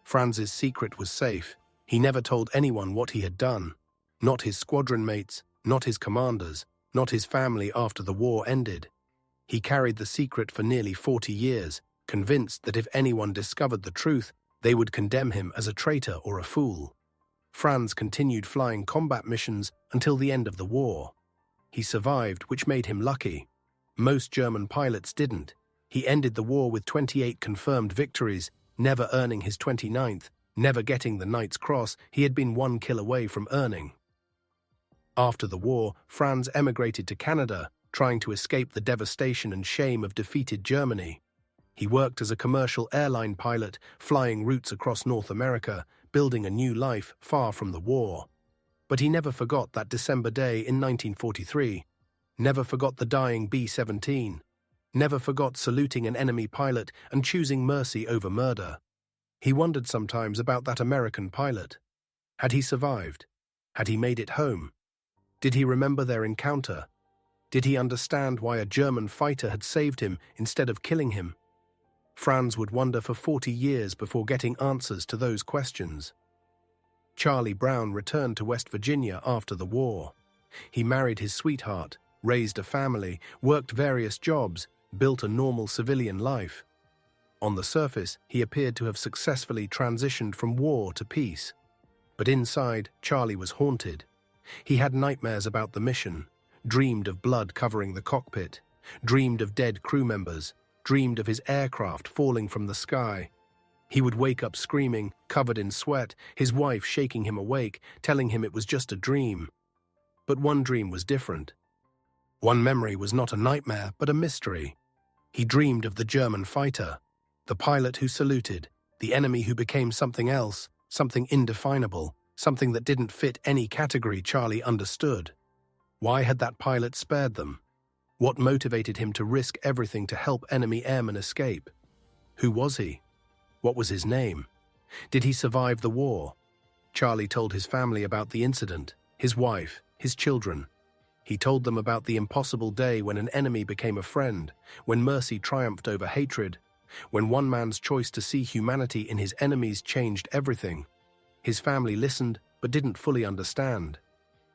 Franz's secret was safe. He never told anyone what he had done. Not his squadron mates, not his commanders, not his family after the war ended. He carried the secret for nearly 40 years, convinced that if anyone discovered the truth, they would condemn him as a traitor or a fool. Franz continued flying combat missions until the end of the war. He survived, which made him lucky. Most German pilots didn't. He ended the war with 28 confirmed victories, never earning his 29th, never getting the Knight's Cross he had been 1 kill away from earning. After the war, Franz emigrated to Canada, trying to escape the devastation and shame of defeated Germany. He worked as a commercial airline pilot, flying routes across North America, building a new life far from the war. But he never forgot that December day in 1943, never forgot the dying B-17, never forgot saluting an enemy pilot and choosing mercy over murder. He wondered sometimes about that American pilot. Had he survived? Had he made it home? Did he remember their encounter? Did he understand why a German fighter had saved him instead of killing him? Franz would wonder for 40 years before getting answers to those questions. Charlie Brown returned to West Virginia after the war. He married his sweetheart, raised a family, worked various jobs, built a normal civilian life. On the surface, he appeared to have successfully transitioned from war to peace. But inside, Charlie was haunted. He had nightmares about the mission, dreamed of blood covering the cockpit, dreamed of dead crew members, dreamed of his aircraft falling from the sky. He would wake up screaming, covered in sweat, his wife shaking him awake, telling him it was just a dream. But one dream was different. One memory was not a nightmare, but a mystery. He dreamed of the German fighter, the pilot who saluted, the enemy who became something else, something indefinable, something that didn't fit any category Charlie understood. Why had that pilot spared them? What motivated him to risk everything to help enemy airmen escape? Who was he? What was his name? Did he survive the war? Charlie told his family about the incident, his wife, his children. He told them about the impossible day when an enemy became a friend, when mercy triumphed over hatred, when one man's choice to see humanity in his enemies changed everything. His family listened, but didn't fully understand.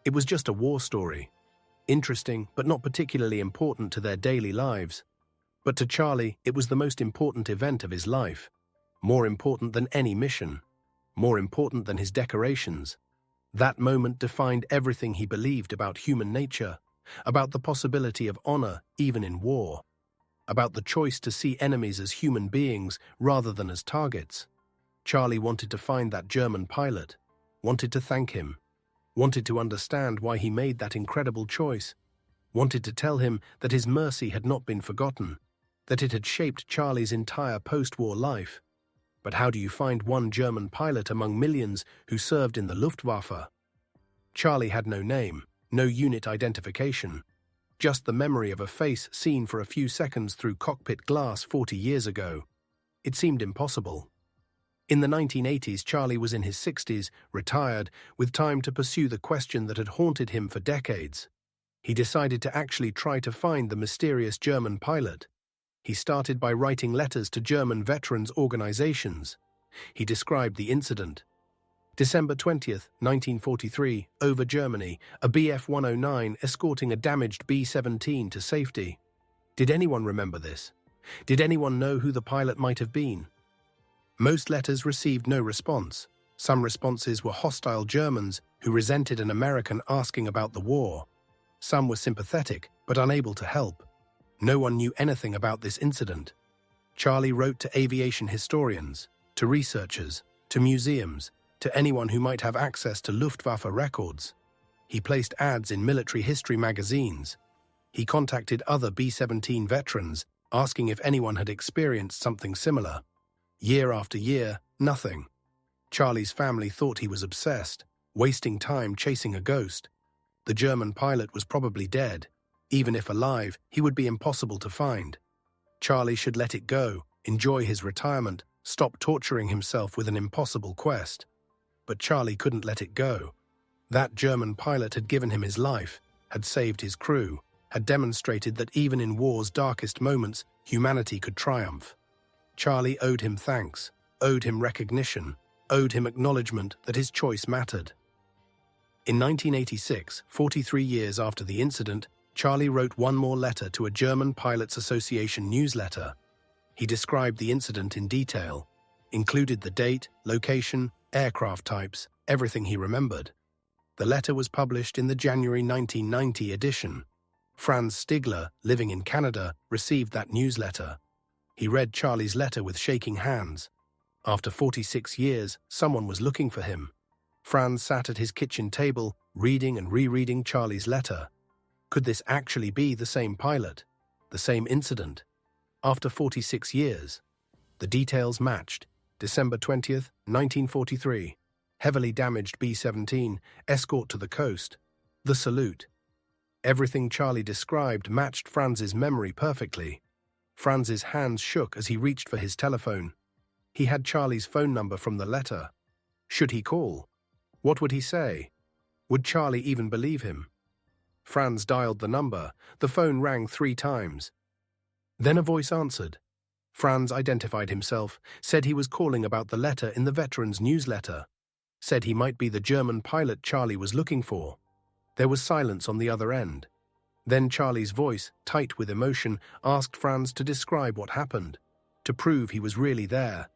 It was just a war story. Interesting, but not particularly important to their daily lives. But to Charlie, it was the most important event of his life. More important than any mission. More important than his decorations. That moment defined everything he believed about human nature, about the possibility of honor even in war, about the choice to see enemies as human beings rather than as targets. Charlie wanted to find that German pilot, wanted to thank him, wanted to understand why he made that incredible choice, wanted to tell him that his mercy had not been forgotten, that it had shaped Charlie's entire post-war life. But how do you find one German pilot among millions who served in the Luftwaffe? Charlie had no name, no unit identification, just the memory of a face seen for a few seconds through cockpit glass 40 years ago. It seemed impossible. In the 1980s, Charlie was in his 60s, retired, with time to pursue the question that had haunted him for decades. He decided to actually try to find the mysterious German pilot. He started by writing letters to German veterans' organizations. He described the incident. December 20th, 1943, over Germany, a Bf-109 escorting a damaged B-17 to safety. Did anyone remember this? Did anyone know who the pilot might have been? Most letters received no response. Some responses were hostile Germans who resented an American asking about the war. Some were sympathetic, but unable to help. No one knew anything about this incident. Charlie wrote to aviation historians, to researchers, to museums, to anyone who might have access to Luftwaffe records. He placed ads in military history magazines. He contacted other B-17 veterans, asking if anyone had experienced something similar. Year after year, nothing. Charlie's family thought he was obsessed, wasting time chasing a ghost. The German pilot was probably dead. Even if alive, he would be impossible to find. Charlie should let it go, enjoy his retirement, stop torturing himself with an impossible quest. But Charlie couldn't let it go. That German pilot had given him his life, had saved his crew, had demonstrated that even in war's darkest moments, humanity could triumph. Charlie owed him thanks, owed him recognition, owed him acknowledgement that his choice mattered. In 1986, 43 years after the incident, Charlie wrote one more letter to a German Pilots Association newsletter. He described the incident in detail, included the date, location, aircraft types, everything he remembered. The letter was published in the January 1990 edition. Franz Stigler, living in Canada, received that newsletter. He read Charlie's letter with shaking hands. After 46 years, someone was looking for him. Franz sat at his kitchen table, reading and rereading Charlie's letter. Could this actually be the same pilot? The same incident? After 46 years? The details matched. December 20th, 1943. Heavily damaged B-17, escort to the coast. The salute. Everything Charlie described matched Franz's memory perfectly. Franz's hands shook as he reached for his telephone. He had Charlie's phone number from the letter. Should he call? What would he say? Would Charlie even believe him? Franz dialed the number. The phone rang 3 times. Then a voice answered. Franz identified himself, said he was calling about the letter in the veterans' newsletter, said he might be the German pilot Charlie was looking for. There was silence on the other end. Then Charlie's voice, tight with emotion, asked Franz to describe what happened, to prove he was really there.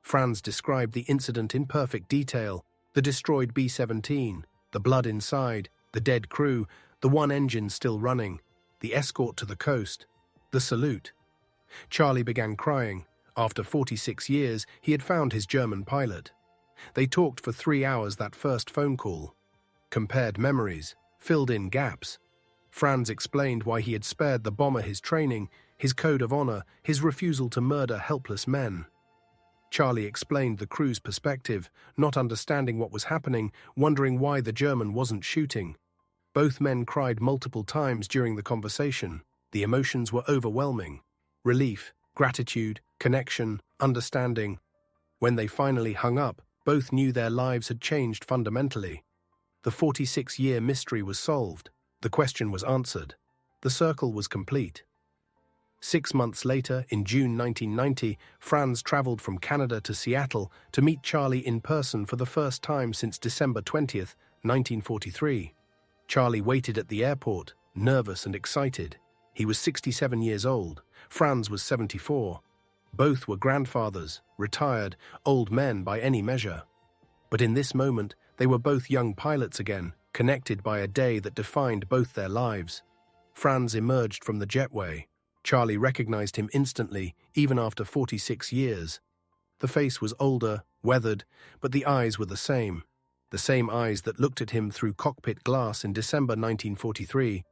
Franz described the incident in perfect detail, the destroyed B-17, the blood inside, the dead crew, the one engine still running, the escort to the coast, the salute. Charlie began crying. After 46 years, he had found his German pilot. They talked for 3 hours that first phone call. Compared memories, filled in gaps. Franz explained why he had spared the bomber his training, his code of honor, his refusal to murder helpless men. Charlie explained the crew's perspective, not understanding what was happening, wondering why the German wasn't shooting. Both men cried multiple times during the conversation. The emotions were overwhelming. Relief, gratitude, connection, understanding. When they finally hung up, both knew their lives had changed fundamentally. The 46-year mystery was solved. The question was answered. The circle was complete. 6 months later, in June 1990, Franz traveled from Canada to Seattle to meet Charlie in person for the first time since December 20, 1943. Charlie waited at the airport, nervous and excited. He was 67 years old. Franz was 74. Both were grandfathers, retired, old men by any measure. But in this moment, they were both young pilots again, connected by a day that defined both their lives. Franz emerged from the jetway. Charlie recognized him instantly, even after 46 years. The face was older, weathered, but the eyes were the same eyes that looked at him through cockpit glass in December 1943.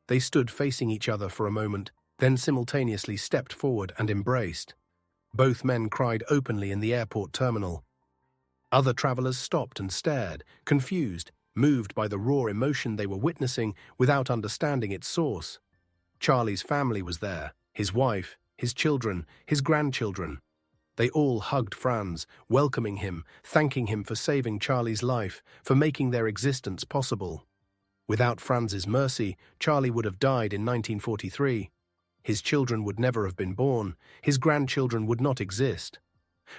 They stood facing each other for a moment, then simultaneously stepped forward and embraced. Both men cried openly in the airport terminal. Other travelers stopped and stared, confused, moved by the raw emotion they were witnessing without understanding its source. Charlie's family was there, his wife, his children, his grandchildren. They all hugged Franz, welcoming him, thanking him for saving Charlie's life, for making their existence possible. Without Franz's mercy, Charlie would have died in 1943. His children would never have been born. His grandchildren would not exist.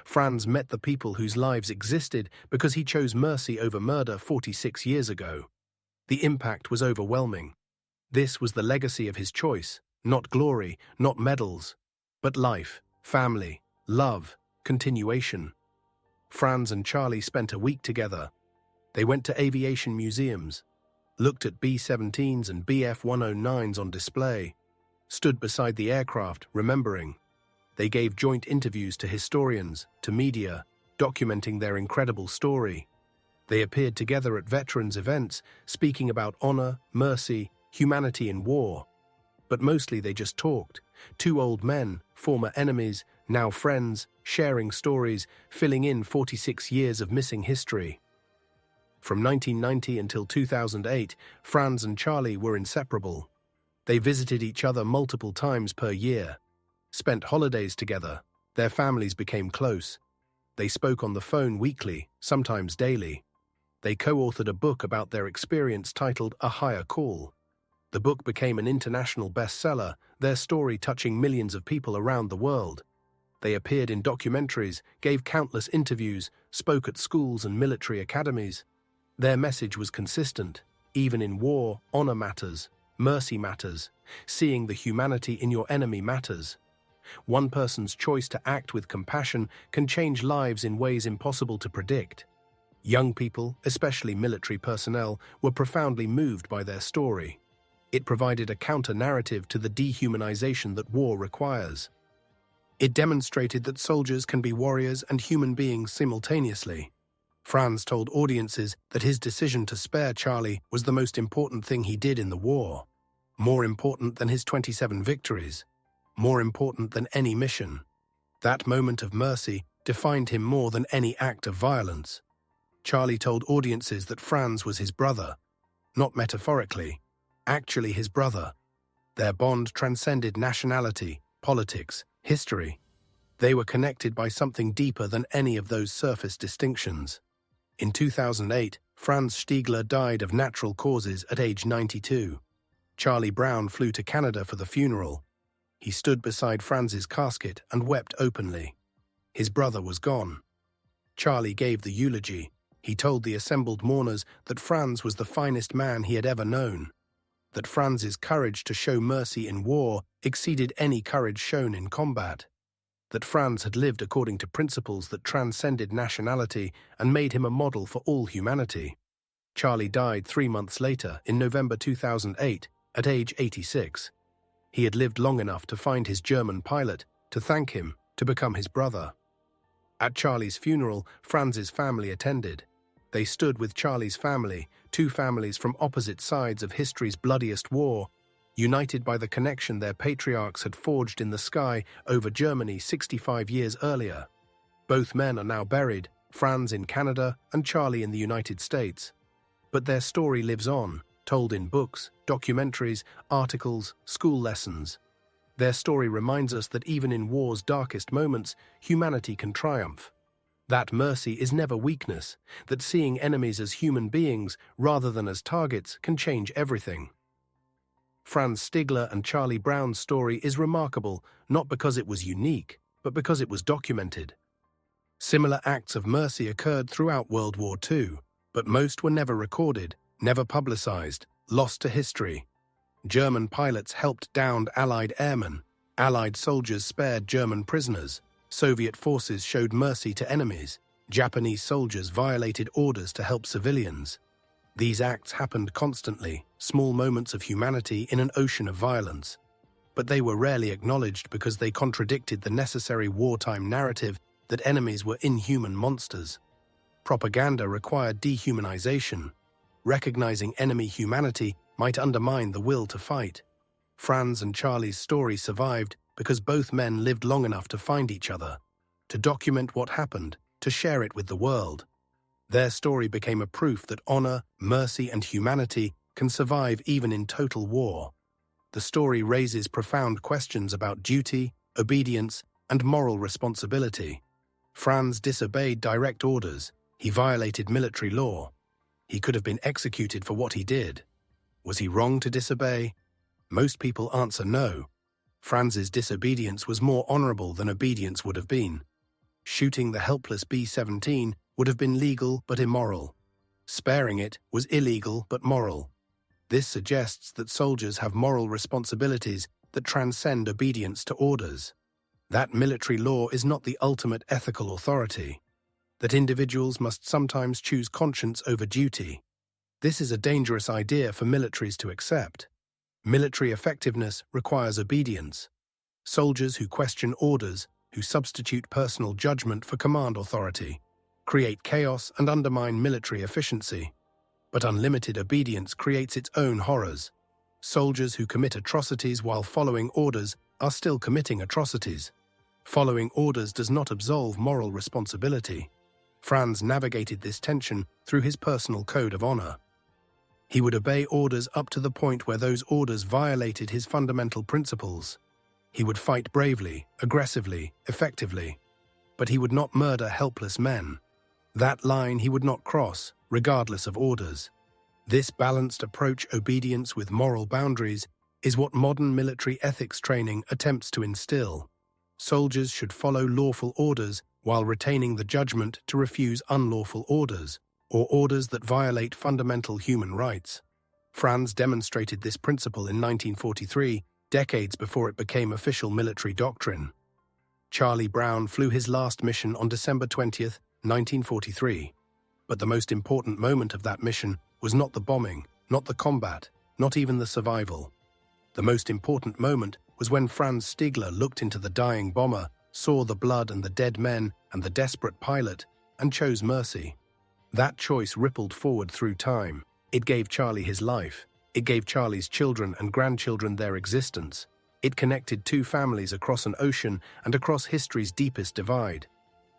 Franz met the people whose lives existed because he chose mercy over murder 46 years ago. The impact was overwhelming. This was the legacy of his choice, not glory, not medals, but life, family, love, continuation. Franz and Charlie spent a week together. They went to aviation museums, looked at B-17s and BF-109s on display, stood beside the aircraft, remembering. They gave joint interviews to historians, to media, documenting their incredible story. They appeared together at veterans' events, speaking about honor, mercy, humanity in war. But mostly they just talked. Two old men, former enemies, now friends, sharing stories, filling in 46 years of missing history. From 1990 until 2008, Franz and Charlie were inseparable. They visited each other multiple times per year, spent holidays together. Their families became close. They spoke on the phone weekly, sometimes daily. They co-authored a book about their experience titled A Higher Call. The book became an international bestseller, their story touching millions of people around the world. They appeared in documentaries, gave countless interviews, spoke at schools and military academies. Their message was consistent. Even in war, honor matters, mercy matters, seeing the humanity in your enemy matters. One person's choice to act with compassion can change lives in ways impossible to predict. Young people, especially military personnel, were profoundly moved by their story. It provided a counter-narrative to the dehumanization that war requires. It demonstrated that soldiers can be warriors and human beings simultaneously. Franz told audiences that his decision to spare Charlie was the most important thing he did in the war. More important than his 27 victories. More important than any mission. That moment of mercy defined him more than any act of violence. Charlie told audiences that Franz was his brother. Not metaphorically, actually his brother. Their bond transcended nationality, politics, history. They were connected by something deeper than any of those surface distinctions. In 2008, Franz Stigler died of natural causes at age 92. Charlie Brown flew to Canada for the funeral. He stood beside Franz's casket and wept openly. His brother was gone. Charlie gave the eulogy. He told the assembled mourners that Franz was the finest man he had ever known. That Franz's courage to show mercy in war exceeded any courage shown in combat. That Franz had lived according to principles that transcended nationality and made him a model for all humanity. Charlie died 3 months later, in November 2008, at age 86. He had lived long enough to find his German pilot, to thank him, to become his brother. At Charlie's funeral, Franz's family attended. They stood with Charlie's family, two families from opposite sides of history's bloodiest war, united by the connection their patriarchs had forged in the sky over Germany 65 years earlier. Both men are now buried, Franz in Canada and Charlie in the United States. But their story lives on, told in books, documentaries, articles, school lessons. Their story reminds us that even in war's darkest moments, humanity can triumph. That mercy is never weakness, that seeing enemies as human beings rather than as targets can change everything. Franz Stigler and Charlie Brown's story is remarkable not because it was unique, but because it was documented. Similar acts of mercy occurred throughout World War II, but most were never recorded, never publicized, lost to history. German pilots helped downed Allied airmen, Allied soldiers spared German prisoners, Soviet forces showed mercy to enemies, Japanese soldiers violated orders to help civilians. These acts happened constantly, small moments of humanity in an ocean of violence. But they were rarely acknowledged because they contradicted the necessary wartime narrative that enemies were inhuman monsters. Propaganda required dehumanization. Recognizing enemy humanity might undermine the will to fight. Franz and Charlie's story survived because both men lived long enough to find each other, to document what happened, to share it with the world. Their story became a proof that honor, mercy, and humanity can survive even in total war. The story raises profound questions about duty, obedience, and moral responsibility. Franz disobeyed direct orders. He violated military law. He could have been executed for what he did. Was he wrong to disobey? Most people answer no. Franz's disobedience was more honorable than obedience would have been. Shooting the helpless B-17 would have been legal but immoral. Sparing it was illegal but moral. This suggests that soldiers have moral responsibilities that transcend obedience to orders. That military law is not the ultimate ethical authority. That individuals must sometimes choose conscience over duty. This is a dangerous idea for militaries to accept. Military effectiveness requires obedience. Soldiers who question orders, who substitute personal judgment for command authority, create chaos and undermine military efficiency. But unlimited obedience creates its own horrors. Soldiers who commit atrocities while following orders are still committing atrocities. Following orders does not absolve moral responsibility. Franz navigated this tension through his personal code of honor. He would obey orders up to the point where those orders violated his fundamental principles. He would fight bravely, aggressively, effectively. But he would not murder helpless men. That line he would not cross, regardless of orders. This balanced approach, obedience with moral boundaries, is what modern military ethics training attempts to instill. Soldiers should follow lawful orders while retaining the judgment to refuse unlawful orders, or orders that violate fundamental human rights. Franz demonstrated this principle in 1943, decades before it became official military doctrine. Charlie Brown flew his last mission on December 20, 1943. But the most important moment of that mission was not the bombing, not the combat, not even the survival. The most important moment was when Franz Stigler looked into the dying bomber, saw the blood and the dead men and the desperate pilot, and chose mercy. That choice rippled forward through time. It gave Charlie his life. It gave Charlie's children and grandchildren their existence. It connected two families across an ocean and across history's deepest divide.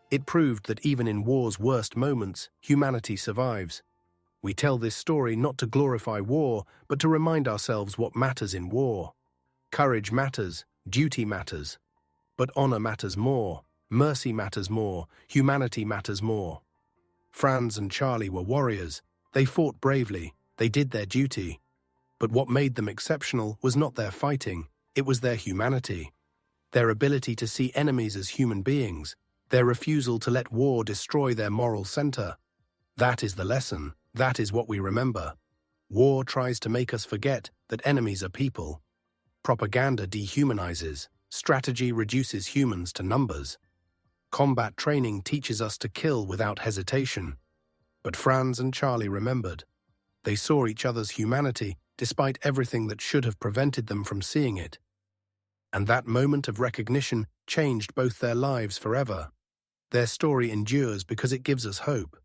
It proved that even in war's worst moments, humanity survives. We tell this story not to glorify war, but to remind ourselves what matters in war. Courage matters, duty matters. But honor matters more, mercy matters more, humanity matters more. Franz and Charlie were warriors. They fought bravely. They did their duty. But what made them exceptional was not their fighting. It was their humanity. Their ability to see enemies as human beings. Their refusal to let war destroy their moral center. That is the lesson. That is what we remember. War tries to make us forget that enemies are people. Propaganda dehumanizes. Strategy reduces humans to numbers. Combat training teaches us to kill without hesitation. But Franz and Charlie remembered. They saw each other's humanity despite everything that should have prevented them from seeing it. And that moment of recognition changed both their lives forever. Their story endures because it gives us hope.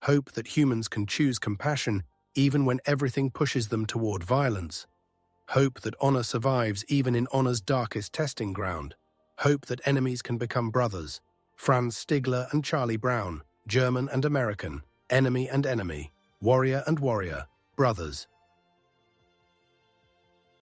Hope that humans can choose compassion even when everything pushes them toward violence. Hope that honor survives even in honor's darkest testing ground. Hope that enemies can become brothers. Franz Stigler and Charlie Brown, German and American, enemy and enemy, warrior and warrior, brothers.